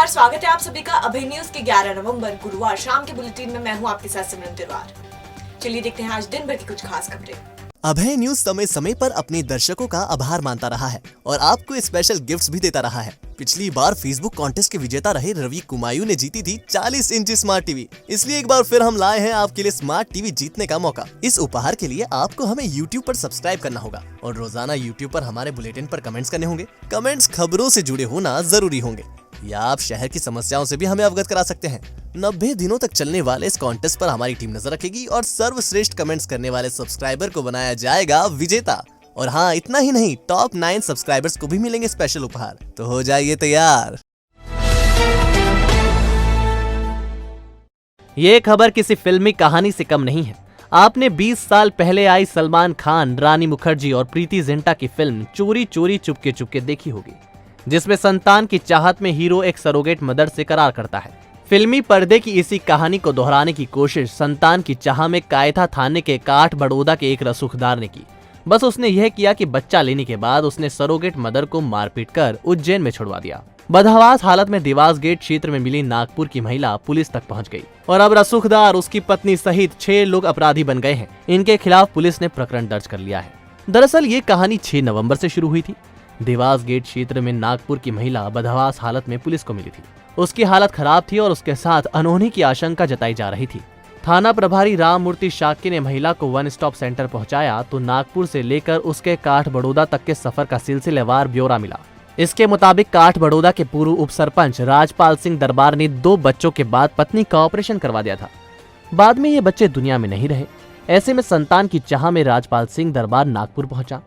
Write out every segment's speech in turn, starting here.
नमस्कार, स्वागत है आप सभी का अभय न्यूज के 11 नवंबर गुरुवार शाम के बुलेटिन में। मैं हूं आपके साथ सिमरन तिवारी। चलिए देखते हैं आज दिन भर की कुछ खास खबरें। अभय न्यूज समय समय पर अपने दर्शकों का आभार मानता रहा है और आपको स्पेशल गिफ्ट्स भी देता रहा है। पिछली बार फेसबुक कॉन्टेस्ट के विजेता रहे रवि कुमायूं ने जीती थी 40 इंच स्मार्ट टीवी। इसलिए एक बार फिर हम लाए हैं आपके लिए स्मार्ट टीवी जीतने का मौका। इस उपहार के लिए आपको हमें YouTube पर सब्सक्राइब करना होगा और रोजाना YouTube पर हमारे बुलेटिन पर कमेंट्स करने होंगे। कमेंट्स खबरों से जुड़े होना जरूरी होंगे या आप शहर की समस्याओं से भी हमें अवगत करा सकते हैं। 90 दिनों तक चलने वाले इस कॉन्टेस्ट पर हमारी टीम नजर रखेगी और सर्वश्रेष्ठ कमेंट्स करने वाले सब्सक्राइबर को बनाया जाएगा विजेता। और हाँ, इतना ही नहीं, टॉप 9 सब्सक्राइबर्स को भी मिलेंगे स्पेशल उपहार। तो हो जाइए तैयार। ये खबर किसी फिल्मी कहानी से कम नहीं है। आपने 20 साल पहले आई सलमान खान, रानी मुखर्जी और प्रीति जिंटा की फिल्म चोरी चोरी चुपके चुपके देखी होगी, जिसमें संतान की चाहत में हीरो एक सरोगेट मदर से करार करता है। फिल्मी पर्दे की इसी कहानी को दोहराने की कोशिश संतान की चाह में कायथा थाने के काठ बड़ौदा के एक रसूखदार ने की। बस उसने यह किया कि बच्चा लेने के बाद उसने सरोगेट मदर को मारपीट कर उज्जैन में छुड़वा दिया। बदहवास हालत में देवास गेट क्षेत्र में मिली नागपुर की महिला पुलिस तक पहुंच गई और अब रसूखदार, उसकी पत्नी सहित 6 लोग अपराधी बन गए हैं। इनके खिलाफ पुलिस ने प्रकरण दर्ज कर लिया है। दरअसल ये कहानी 6 नवंबर से शुरू हुई थी। देवास गेट क्षेत्र में नागपुर की महिला बदहवास हालत में पुलिस को मिली थी। उसकी हालत खराब थी और उसके साथ अनहोनी की आशंका जताई जा रही थी। थाना प्रभारी राम मूर्ति शाक्य ने महिला को वन स्टॉप सेंटर पहुंचाया तो नागपुर से लेकर उसके काठ बड़ौदा तक के सफर का सिलसिलेवार ब्यौरा मिला। इसके मुताबिक काठ बड़ौदा के पूर्व उप सरपंच राजपाल सिंह दरबार ने 2 बच्चों के बाद पत्नी का ऑपरेशन करवा दिया था। बाद में ये बच्चे दुनिया में नहीं रहे। ऐसे में संतान की चाह में राजपाल सिंह दरबार नागपुर पहुंचा।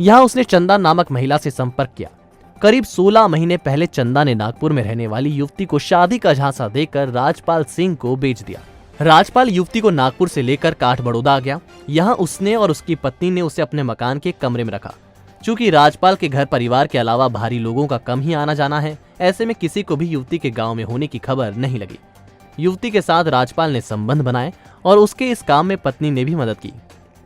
यहाँ उसने चंदा नामक महिला से संपर्क किया। करीब 16 महीने पहले चंदा ने नागपुर में रहने वाली युवती को शादी का झांसा देकर राजपाल सिंह को बेच दिया। राजपाल युवती को नागपुर से लेकर काठ बड़ौदा आ गया। यहाँ उसने और उसकी पत्नी ने उसे अपने मकान के कमरे में रखा। चूंकि राजपाल के घर परिवार के अलावा बाहरी लोगों का कम ही आना जाना है, ऐसे में किसी को भी युवती के गाँव में होने की खबर नहीं लगी। युवती के साथ राजपाल ने संबंध बनाए और उसके इस काम में पत्नी ने भी मदद की।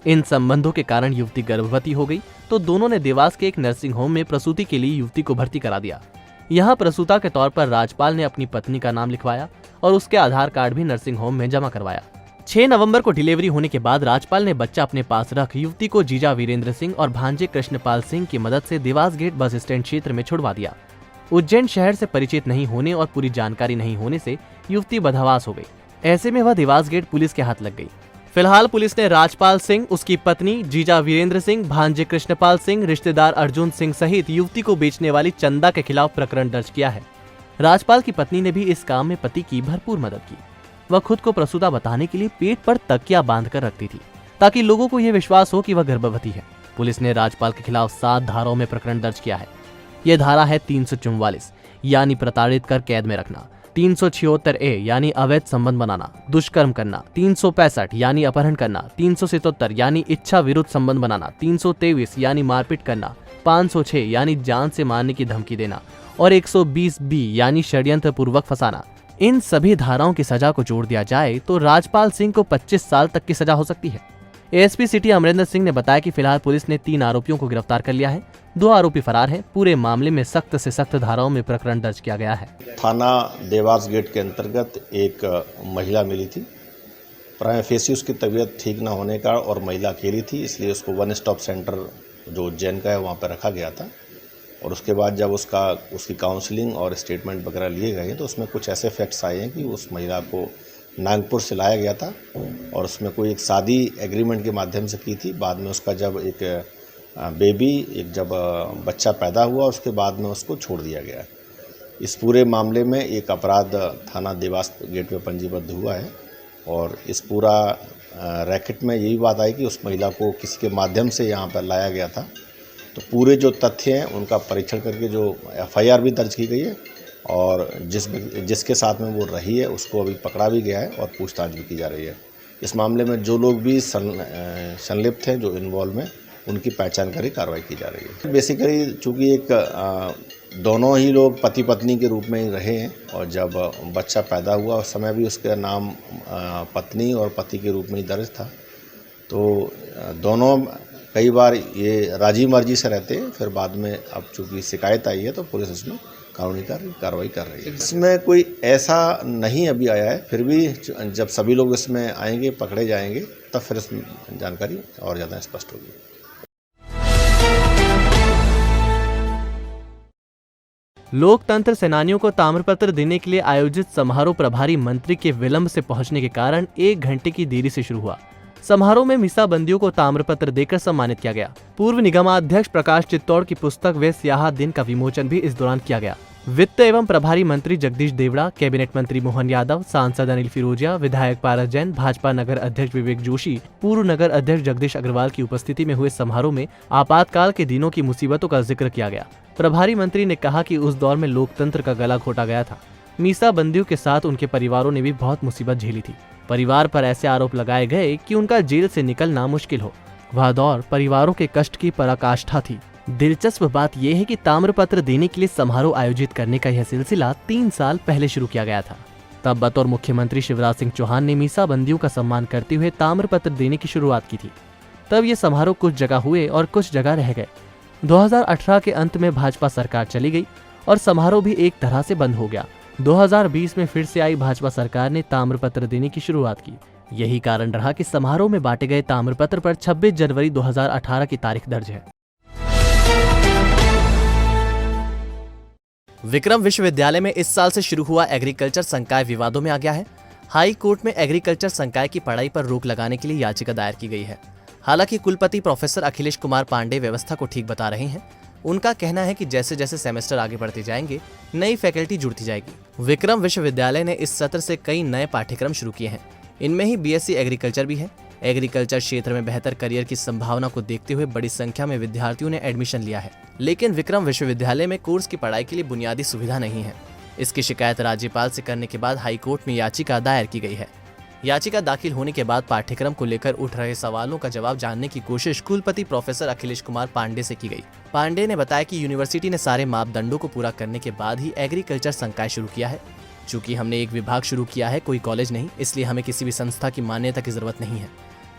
इन संबंधों के कारण युवती गर्भवती हो गई तो दोनों ने देवास के एक नर्सिंग होम में प्रसूति के लिए युवती को भर्ती करा दिया। यहाँ प्रसूता के तौर पर राजपाल ने अपनी पत्नी का नाम लिखवाया और उसके आधार कार्ड भी नर्सिंग होम में जमा करवाया। 6 नवंबर को डिलीवरी होने के बाद राजपाल ने बच्चा अपने पास रख युवती को जीजा वीरेंद्र सिंह और भांजे कृष्णपाल सिंह की मदद से देवास गेट बस स्टैंड क्षेत्र में छुड़वा दिया। उज्जैन शहर से परिचित नहीं होने और पूरी जानकारी नहीं होने से युवती बदहवास हो गई। ऐसे में वह देवास गेट पुलिस के हाथ लग गई। फिलहाल पुलिस ने राजपाल सिंह, उसकी पत्नी, जीजा वीरेंद्र सिंह, भांजे कृष्णपाल सिंह, रिश्तेदार अर्जुन सिंह सहित युवती को बेचने वाली चंदा के खिलाफ प्रकरण दर्ज किया है। राजपाल की पत्नी ने भी इस काम में पति की भरपूर मदद की। वह खुद को प्रसूता बताने के लिए पेट पर तकिया बांधकर रखती थी ताकि लोगों को यह विश्वास हो कि वह गर्भवती है। पुलिस ने राजपाल के खिलाफ 7 धाराओं में प्रकरण दर्ज किया है। यह धारा है 344 यानी प्रताड़ित कर कैद में रखना, 376 ए यानी अवैध संबंध बनाना, दुष्कर्म करना, 365 यानी अपहरण करना, 377 यानी इच्छा विरुद्ध संबंध बनाना, 323 यानी मारपीट करना, 506 यानी जान से मारने की धमकी देना और 120 बी यानी षड्यंत्र पूर्वक फंसाना। इन सभी धाराओं की सजा को जोड़ दिया जाए तो राजपाल सिंह को 25 साल तक की सजा हो सकती है। एएसपी सिटी अमरिंदर सिंह ने बताया कि फिलहाल पुलिस ने 3 आरोपियों को गिरफ्तार कर लिया है। 2 आरोपी फरार हैं। पूरे मामले में सख्त से सख्त धाराओं में प्रकरण दर्ज किया गया है। थाना देवास गेट के अंतर्गत एक महिला मिली थी। प्राइम फेसी उसकी तबीयत ठीक ना होने का और महिला अकेली थी, इसलिए उसको वन स्टॉप सेंटर जो उज्जैन का है वहाँ पर रखा गया था। और उसके बाद जब उसकी काउंसलिंग और स्टेटमेंट वगैरह लिए गए तो उसमें कुछ ऐसे फैक्ट्स आए हैं कि उस महिला को नागपुर से लाया गया था और उसमें कोई एक शादी एग्रीमेंट के माध्यम से की थी। बाद में उसका जब जब बच्चा पैदा हुआ उसके बाद में उसको छोड़ दिया गया। इस पूरे मामले में एक अपराध थाना देवास गेट पे पंजीबद्ध हुआ है और इस पूरा रैकेट में यही बात आई कि उस महिला को किसी के माध्यम से यहाँ पर लाया गया था। तो पूरे जो तथ्य हैं उनका परीक्षण करके जो एफआईआर भी दर्ज की गई है और जिसके साथ में वो रही है उसको अभी पकड़ा भी गया है और पूछताछ भी की जा रही है। इस मामले में जो लोग भी संलिप्त हैं, जो इन्वॉल्व हैं, उनकी पहचान कर कार्रवाई की जा रही है। बेसिकली चूँकि दोनों ही लोग पति पत्नी के रूप में ही रहे हैं और जब बच्चा पैदा हुआ उस समय भी उसका नाम पत्नी और पति के रूप में ही दर्ज था। तो दोनों कई बार ये राजी मर्जी से रहते हैं, फिर बाद में अब चूँकि शिकायत आई है तो पुलिस उसमें कानूनी कार्रवाई कर रही है। इसमें कोई ऐसा नहीं अभी आया है, फिर भी जब सभी लोग इसमें आएंगे, पकड़े जाएंगे, तब फिर इसमें जानकारी और ज़्यादा स्पष्ट होगी। लोकतंत्र सेनानियों को ताम्रपत्र देने के लिए आयोजित समारोह प्रभारी मंत्री के विलंब से पहुंचने के कारण 1 घंटे की देरी से शुरू हुआ। समारोह में मीसाबंदियों को ताम्रपत्र देकर सम्मानित किया गया। पूर्व निगमाध्यक्ष प्रकाश चित्तौड़ की पुस्तक वे स्याह दिन का विमोचन भी इस दौरान किया गया। वित्त एवं प्रभारी मंत्री जगदीश देवड़ा, कैबिनेट मंत्री मोहन यादव, सांसद अनिल फिरोजिया, विधायक पारस जैन, भाजपा नगर अध्यक्ष विवेक जोशी, पूर्व नगर अध्यक्ष जगदीश अग्रवाल की उपस्थिति में हुए समारोह में आपातकाल के दिनों की मुसीबतों का जिक्र किया गया। प्रभारी मंत्री ने कहा कि उस दौर में लोकतंत्र का गला घोटा गया था। मीसाबंदियों के साथ उनके परिवारों ने भी बहुत मुसीबत झेली थी। परिवार पर ऐसे आरोप लगाए गए कि उनका जेल से निकलना मुश्किल हो। वह दौर परिवारों के कष्ट की पराकाष्ठा थी। दिलचस्प बात यह है कि ताम्रपत्र देने के लिए समारोह आयोजित करने का यह सिलसिला 3 साल पहले शुरू किया गया था। तब बतौर मुख्यमंत्री शिवराज सिंह चौहान ने मीसाबंदियों का सम्मान करते हुए ताम्रपत्र देने की शुरुआत की थी। तब ये समारोह कुछ जगह हुए और कुछ जगह रह गए। 2018 के अंत में भाजपा सरकार चली गई और समारोह भी एक तरह से बंद हो गया। 2020 में फिर से आई भाजपा सरकार ने ताम्रपत्र देने की शुरुआत की। यही कारण रहा कि समारोह में बांटे गए ताम्रपत्र पर 26 जनवरी 2018 की तारीख दर्ज है। विक्रम विश्वविद्यालय में इस साल से शुरू हुआ एग्रीकल्चर संकाय विवादों में आ गया है। हाई कोर्ट में एग्रीकल्चर संकाय की पढ़ाई पर रोक लगाने के लिए याचिका दायर की गई है। हालांकि कुलपति प्रोफेसर अखिलेश कुमार पांडे व्यवस्था को ठीक बता रहे हैं। उनका कहना है कि जैसे जैसे सेमेस्टर आगे बढ़ते जाएंगे, नई फैकल्टी जुड़ती जाएगी। विक्रम विश्वविद्यालय ने इस सत्र से कई नए पाठ्यक्रम शुरू किए हैं। इनमें ही बीएससी एग्रीकल्चर भी है। एग्रीकल्चर क्षेत्र में बेहतर करियर की संभावना को देखते हुए बड़ी संख्या में विद्यार्थियों ने एडमिशन लिया है। लेकिन विक्रम विश्वविद्यालय में कोर्स की पढ़ाई के लिए बुनियादी सुविधा नहीं है। इसकी शिकायत राज्यपाल से करने के बाद हाईकोर्ट में याचिका दायर की गई है। याचिका दाखिल होने के बाद पाठ्यक्रम को लेकर उठ रहे सवालों का जवाब जानने की कोशिश कुलपति प्रोफेसर अखिलेश कुमार पांडे से की गई। पांडे ने बताया कि यूनिवर्सिटी ने सारे मापदंडों को पूरा करने के बाद ही एग्रीकल्चर संकाय शुरू किया है। चूंकि हमने एक विभाग शुरू किया है, कोई कॉलेज नहीं, इसलिए हमें किसी भी संस्था की मान्यता की जरूरत नहीं है।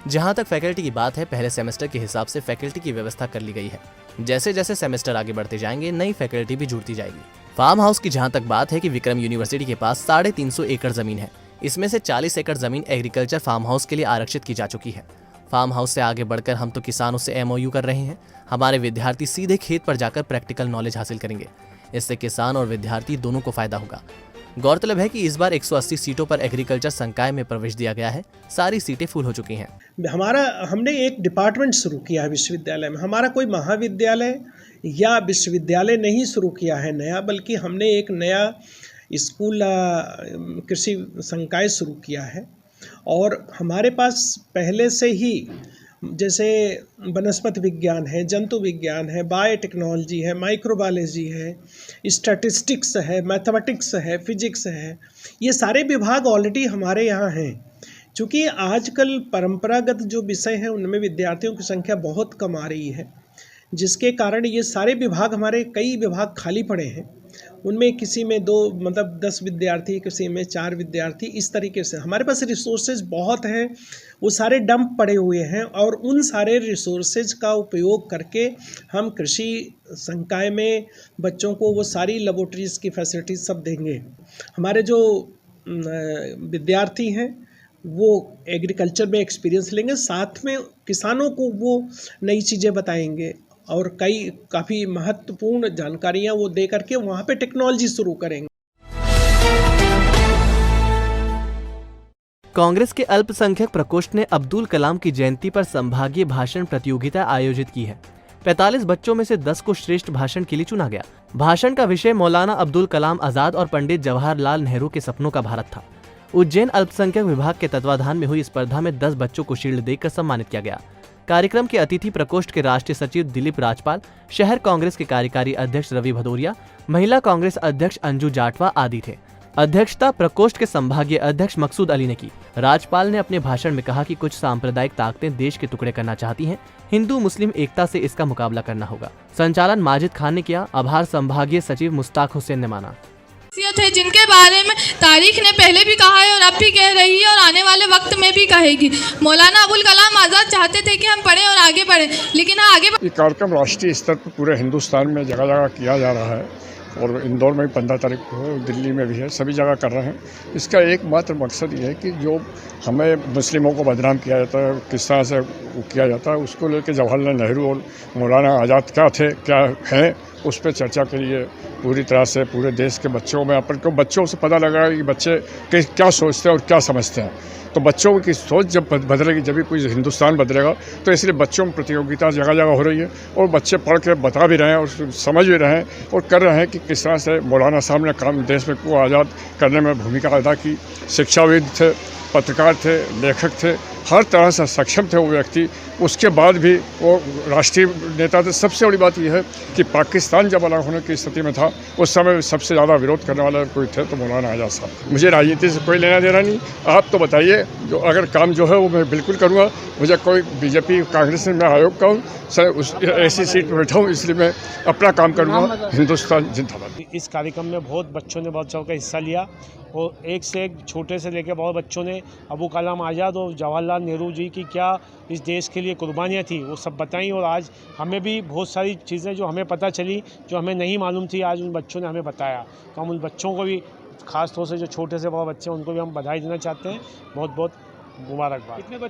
जहां तक फैकल्टी की बात है, पहले सेमेस्टर के हिसाब से फैकल्टी की व्यवस्था कर ली गई है। जैसे जैसे सेमेस्टर आगे बढ़ते जाएंगे, नई फैकल्टी भी जुड़ती जाएगी। फार्म हाउस की जहां तक बात है कि विक्रम यूनिवर्सिटी के पास 350 एकड़ जमीन है। इसमें से 40 एकड़ जमीन एग्रीकल्चर फार्म हाउस के लिए आरक्षित की जा चुकी है। फार्म हाउस से आगे बढ़कर हम तो किसानों से एमओयू कर रहे हैं। हमारे विद्यार्थी सीधे खेत पर जाकर प्रैक्टिकल नॉलेज हासिल करेंगे। इससे किसान और विद्यार्थी दोनों को फायदा होगा। गौरतलब है कि इस बार 180 सीटों पर एग्रीकल्चर संकाय में प्रवेश दिया गया है। सारी सीटें फुल हो चुकी हैं। हमने एक डिपार्टमेंट शुरू किया है विश्वविद्यालय में। हमारा कोई महाविद्यालय या विश्वविद्यालय नहीं शुरू किया है नया, बल्कि हमने एक नया स्कूल कृषि संकाय शुरू किया है। और हमारे पास पहले से ही जैसे वनस्पति विज्ञान है, जंतु विज्ञान है, बायोटेक्नोलॉजी है, माइक्रोबायोलॉजी है, स्टैटिस्टिक्स है, मैथमेटिक्स है, फिजिक्स है, ये सारे विभाग ऑलरेडी हमारे यहाँ हैं। चूँकि आजकल परंपरागत जो विषय हैं उनमें विद्यार्थियों की संख्या बहुत कम आ रही है, जिसके कारण ये सारे विभाग, हमारे कई विभाग खाली पड़े हैं। उनमें किसी में 10 विद्यार्थी, किसी में 4 विद्यार्थी, इस तरीके से हमारे पास रिसोर्सेज बहुत हैं। वो सारे डंप पड़े हुए हैं और उन सारे रिसोर्सेज का उपयोग करके हम कृषि संकाय में बच्चों को वो सारी लेबोरेटरीज की फैसिलिटीज सब देंगे। हमारे जो विद्यार्थी हैं वो एग्रीकल्चर में एक्सपीरियंस लेंगे, साथ में किसानों को वो नई चीज़ें बताएंगे और काफ़ी महत्वपूर्ण जानकारियां वो दे करके वहाँ पे टेक्नोलॉजी शुरू करेंगे। कांग्रेस के अल्पसंख्यक प्रकोष्ठ ने अब्दुल कलाम की जयंती पर संभागीय भाषण प्रतियोगिता आयोजित की है। 45 बच्चों में से 10 को श्रेष्ठ भाषण के लिए चुना गया। भाषण का विषय मौलाना अब्दुल कलाम आजाद और पंडित जवाहरलाल नेहरू के सपनों का भारत था। उज्जैन अल्पसंख्यक विभाग के तत्वाधान में हुई स्पर्धा में 10 बच्चों को शील्ड देकर सम्मानित किया गया। कार्यक्रम के अतिथि प्रकोष्ठ के राष्ट्रीय सचिव दिलीप राजपाल, शहर कांग्रेस के कार्यकारी अध्यक्ष रवि भदौरिया, महिला कांग्रेस अध्यक्ष अंजू जाटवा आदि थे। अध्यक्षता प्रकोष्ठ के संभागीय अध्यक्ष मकसूद अली ने की। राजपाल ने अपने भाषण में कहा कि कुछ सांप्रदायिक ताकतें देश के टुकड़े करना चाहती हैं। हिंदू मुस्लिम एकता से इसका मुकाबला करना होगा। संचालन माजिद खान ने किया। आभार संभागीय सचिव मुश्ताक हुसैन ने माना। थे जिनके बारे में तारीख ने पहले भी कहा है और अब भी कह रही है और आने वाले वक्त में भी कहेगी। मौलाना अबुल कलाम आज़ाद चाहते थे कि हम पढ़ें और आगे बढ़ें, लेकिन आगे ये कार्यक्रम राष्ट्रीय स्तर पर पूरे हिंदुस्तान में जगह जगह किया जा रहा है। और इंदौर में भी 15 तारीख को, दिल्ली में भी है, सभी जगह कर रहे हैं। इसका एकमात्र मकसद ये है कि जो हमें मुस्लिमों को बदनाम किया जाता है, किस तरह से किया जाता है, उसको लेकर जवाहरलाल नेहरू और मौलाना आज़ाद क्या थे, क्या हैं, उस पर चर्चा के लिए पूरी तरह से पूरे देश के बच्चों में अपन को बच्चों से पता लगा कि बच्चे क्या सोचते हैं और क्या समझते हैं। तो बच्चों की सोच जब बदलेगी, जब भी कोई हिंदुस्तान बदलेगा। तो इसलिए बच्चों में प्रतियोगिता जगह जगह हो रही है और बच्चे पढ़ के बता भी रहे हैं और समझ भी रहे हैं और कर रहे हैं कि किस तरह से मौलाना साहब ने काम देश में को आज़ाद करने में भूमिका अदा की। शिक्षाविद थे, पत्रकार थे, लेखक थे, हर तरह से सक्षम थे वो व्यक्ति। उसके बाद भी वो राष्ट्रीय नेता थे। सबसे बड़ी बात यह है कि पाकिस्तान जब अलग होने की स्थिति में था, उस समय सबसे ज़्यादा विरोध करने वाला कोई थे तो मौलाना आज़ाद साहब। मुझे राजनीति से कोई लेना देना नहीं। आप तो बताइए, जो अगर काम जो है वो मैं बिल्कुल करूँगा। मुझे कोई बीजेपी कांग्रेस में मैं आयोग का हूँ सर, उस ऐसी सीट पर बैठा हूँ, इसलिए मैं अपना काम करूँगा। हिंदुस्तान जिंदाबाद। इस कार्यक्रम में बहुत बच्चों ने बहुत चढ़कर हिस्सा लिया और एक से एक छोटे से लेकर बहुत बच्चों ने अबू कलाम आज़ाद और जवाहरलाल नेहरू जी की क्या इस देश के लिए कुर्बानियाँ थी वो सब बताई। और आज हमें भी बहुत सारी चीज़ें जो हमें पता चली, जो हमें नहीं मालूम थी, आज उन बच्चों ने हमें बताया। तो हम उन बच्चों को भी, ख़ास तौर से जो छोटे से बहुत बच्चे हैं, उनको भी हम बधाई देना चाहते हैं। बहुत बहुत मुबारकबाद।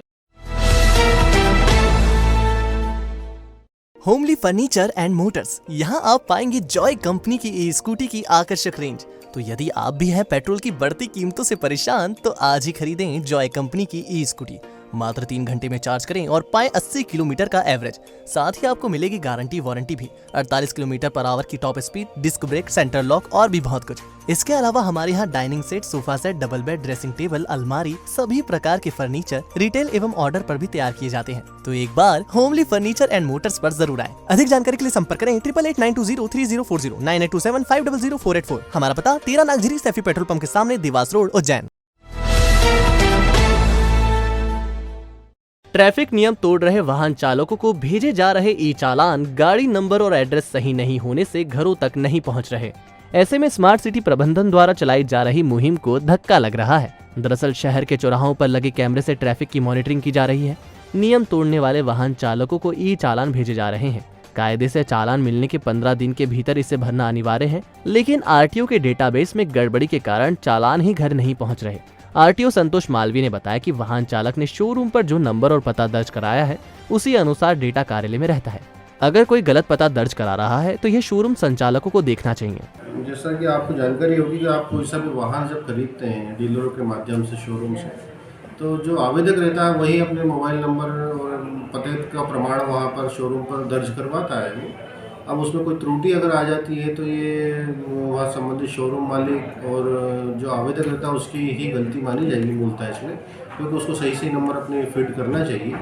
होमली फर्नीचर एंड मोटर्स, यहाँ आप पाएंगे जॉय कंपनी की ई स्कूटी की आकर्षक रेंज। तो यदि आप भी हैं पेट्रोल की बढ़ती कीमतों से परेशान, तो आज ही खरीदें जॉय कंपनी की ई स्कूटी। मात्र 3 घंटे में चार्ज करें और पाएं 80 किलोमीटर का एवरेज। साथ ही आपको मिलेगी गारंटी वारंटी भी। 48 किलोमीटर पर आवर की top speed, disc brake, centre lock और भी बहुत कुछ। इसके अलावा हमारे यहाँ dining set, sofa set, double bed, dressing table, अलमारी, सभी प्रकार के फर्नीचर रिटेल एवं ऑर्डर पर भी तैयार किए जाते हैं। तो एक बार होमली फर्नीचर एंड मोटर्स पर जरूर आए। अधिक जानकारी के लिए संपर्क करें 8889203040, 9827500484। हमारा पता 13 नागझिरी सैफी पेट्रोल पंप के सामने, देवास रोड, उज्जैन। ट्रैफिक नियम तोड़ रहे वाहन चालकों को भेजे जा रहे ई चालान गाड़ी नंबर और एड्रेस सही नहीं होने से घरों तक नहीं पहुंच रहे। ऐसे में स्मार्ट सिटी प्रबंधन द्वारा चलाई जा रही मुहिम को धक्का लग रहा है। दरअसल शहर के चौराहों पर लगे कैमरे से ट्रैफिक की मॉनिटरिंग की जा रही है। नियम तोड़ने वाले वाहन चालकों को ई चालान भेजे जा रहे हैं। कायदे से चालान मिलने के 15 दिन के भीतर इसे भरना अनिवार्य है, लेकिन आरटीओ के डेटाबेस में गड़बड़ी के कारण चालान ही घर नहीं पहुंच रहे। आरटीओ संतोष मालवी ने बताया कि वाहन चालक ने शोरूम पर जो नंबर और पता दर्ज कराया है, उसी अनुसार डेटा कार्यालय में रहता है। अगर कोई गलत पता दर्ज करा रहा है तो यह शोरूम संचालकों को देखना चाहिए। जैसा कि आपको जानकारी होगी कि आप कोई सा भी वाहन जब खरीदते हैं डीलरों के माध्यम से, शोरूम से, तो जो आवेदक रहता है वही अपने मोबाइल नंबर और पते का प्रमाण वहाँ पर शोरूम पर दर्ज करवाता है वो। अब उसमें कोई त्रुटि अगर आ जाती है तो ये वहाँ संबंधित शोरूम मालिक और जो आवेदक रहता है उसकी ही गलती मानी जाएगी मूलतः इसमें, क्योंकि उसको सही नंबर अपने फीड करना चाहिए।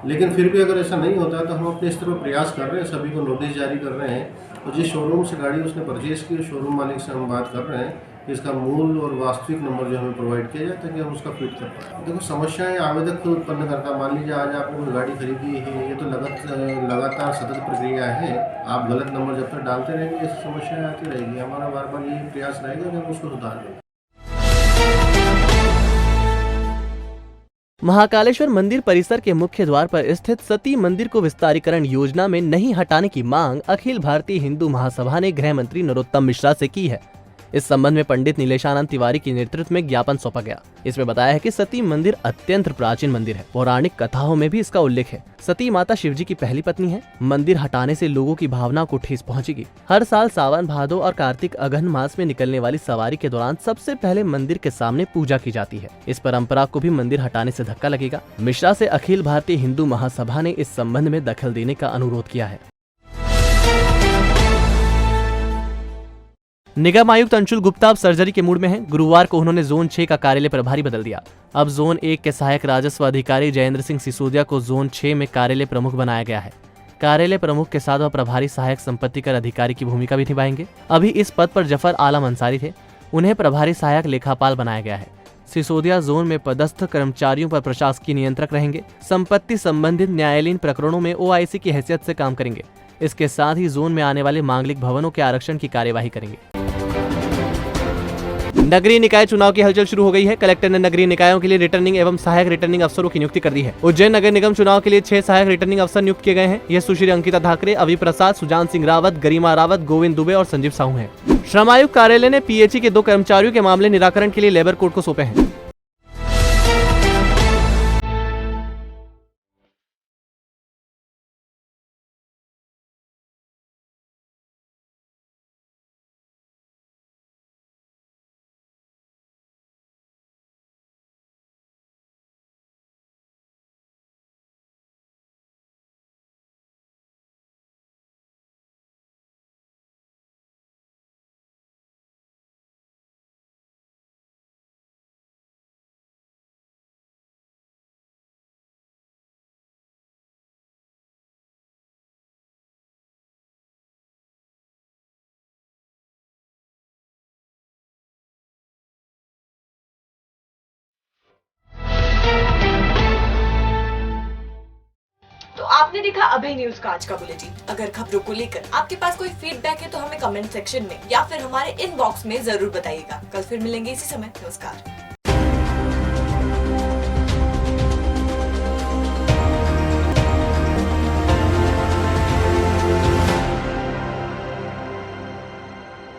लेकिन फिर भी अगर ऐसा नहीं होता तो हम अपने स्तर पर प्रयास कर रहे हैं, सभी को नोटिस जारी कर रहे हैं। तो जिस शोरूम से गाड़ी उसने परचेज़ की, शोरूम मालिक से हम बात कर रहे हैं कि इसका मूल और वास्तविक नंबर जो हमें प्रोवाइड किया जाए ताकि हम उसका फिट कर पाएँ। देखो, समस्याएं आवेदक खुद उत्पन्न करता। मान लीजिए आज आपने कोई गाड़ी खरीदी है, ये तो लगातार सतत प्रक्रिया है। आप गलत नंबर जब तक डालते रहेंगे ऐसी समस्याएं आती रहेगी। हमारा बार बार यही प्रयास रहेगा कि हम उसको सुधार दें। महाकालेश्वर मंदिर परिसर के मुख्य द्वार पर स्थित सती मंदिर को विस्तारीकरण योजना में नहीं हटाने की मांग अखिल भारतीय हिंदू महासभा ने गृह मंत्री नरोत्तम मिश्रा से की है। इस संबंध में पंडित नीलेशानंद तिवारी के नेतृत्व में ज्ञापन सौंपा गया। इसमें बताया है कि सती मंदिर अत्यंत प्राचीन मंदिर है। पौराणिक कथाओं में भी इसका उल्लेख है। सती माता शिवजी की पहली पत्नी है। मंदिर हटाने से लोगों की भावना को ठेस पहुंचेगी। हर साल सावन, भादो और कार्तिक अगहन मास में निकलने वाली सवारी के दौरान सबसे पहले मंदिर के सामने पूजा की जाती है। इस परंपरा को भी मंदिर हटाने से धक्का लगेगा। मिश्रा से अखिल भारतीय हिंदू महासभा ने इस संबंध में दखल देने का अनुरोध किया है। निगम आयुक्त अंशुल गुप्ता अब सर्जरी के मूड में हैं। गुरुवार को उन्होंने जोन 6 का कार्यालय प्रभारी बदल दिया। अब जोन 1 के सहायक राजस्व अधिकारी जयेंद्र सिंह सिसोदिया को जोन 6 में कार्यालय प्रमुख बनाया गया है। कार्यालय प्रमुख के साथ वह प्रभारी सहायक संपत्ति कर अधिकारी की भूमिका भी निभाएंगे। अभी इस पद पर जफर आलम अंसारी थे, उन्हें प्रभारी सहायक लेखापाल बनाया गया है। सिसोदिया जोन में पदस्थ कर्मचारियों पर प्रशासकीय नियंत्रक रहेंगे। संपत्ति संबंधित न्यायालयीन प्रकरणों में OIC की हैसियत से काम करेंगे। इसके साथ ही जोन में आने वाले मांगलिक भवनों के आरक्षण की कार्यवाही करेंगे। नगरीय निकाय चुनाव की हलचल शुरू हो गई है। कलेक्टर ने नगरीय निकायों के लिए रिटर्निंग एवं सहायक रिटर्निंग अफसरों की नियुक्ति कर दी है। उज्जैन नगर निगम चुनाव के लिए 6 सहायक रिटर्निंग अफसर नियुक्त किए गए हैं। ये सुश्री अंकिता ठाकरे, अवि प्रसाद, सुजान सिंह रावत, गरिमा रावत, गोविंद दुबे और संजीव साहू हैं। श्रम आयुक्त कार्यालय ने पीएचई के 2 कर्मचारियों के मामले निराकरण के लिए लेबर कोर्ट को सौंपे हैं। तो आपने देखा अभय न्यूज का आज का बुलेटिन। अगर खबरों को लेकर आपके पास कोई फीडबैक है तो हमें कमेंट सेक्शन में या फिर हमारे इनबॉक्स में जरूर बताइएगा। कल फिर मिलेंगे इसी समय। नमस्कार।